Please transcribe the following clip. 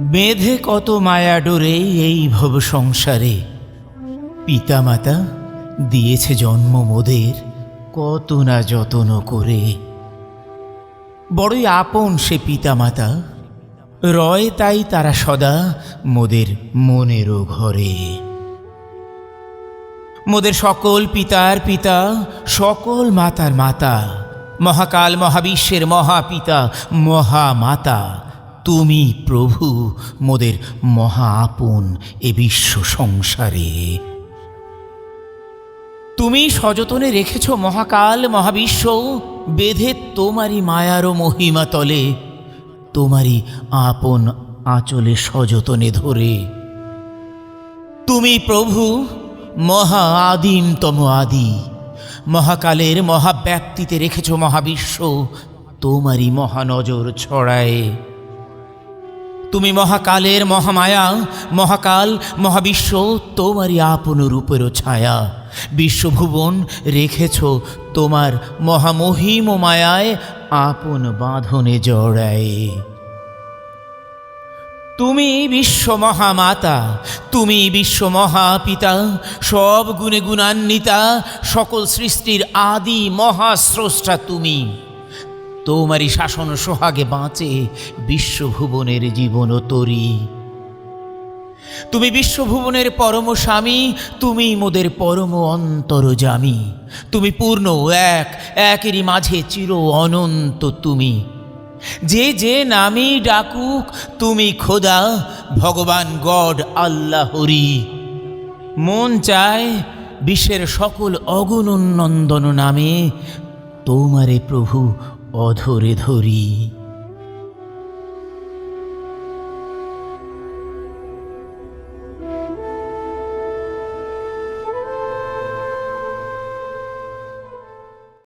বেঁধে কত মায়া ডোরে এই ভব সংসারে, পিতামাতা দিয়েছে জন্ম মোদের কত না যতন করে। বড়ই আপন সে পিতামাতা, রয় তাই তারা সদা মোদের মনেরও ঘরে। মোদের সকল পিতার পিতা, সকল মাতার মাতা, মহাকাল মহাবিশ্বের মহাপিতা মহামাতা, তুমি প্রভু মোদের মহা আপন এ বিশ্ব সংসারে। তুমি সযতনে রেখেছ মহাকাল মহাবিশ্ব, বেঁধে তোমারই মায়ারও মহিমা তলে, তোমারই আপন আঁচলে সযতনে ধরে। তুমি প্রভু মহা আদিমতম আদি, মহাকালের মহাব্যাপ্তিতে রেখেছ মহাবিশ্ব তোমারই মহানজর ছড়ায়। তুমি মহাকালের মহামায়া, মহাকাল মহাবিশ্ব তোমারই আপন রূপেরও ছায়া, বিশ্বভুবন রেখেছ তোমার মহামহিম মায়ায় আপন বাঁধনে জড়ায়। তুমি বিশ্ব মহামাতা, তুমি বিশ্ব মহাপিতা, সব গুণে গুণান্বিতা, সকল সৃষ্টির আদি মহাস্রষ্টা তুমি। তোমারই শাসন সোহাগে বাঁচে বিশ্বভুবনের জীবন তরি। তুমি বিশ্বভুবনের পরম স্বামী, তুমি মোদের পরম অন্তরজামী। তুমি পূর্ণ এক, একেরই মাঝে চির অনন্ত তুমি। যে যে নামে ডাকুক তুমি খোদা, ভগবান গড আল্লাহ হরি। মন চায় বিশ্বের সকল অগুণ নন্দন নামে তোমারে প্রভু অধরে ধরি।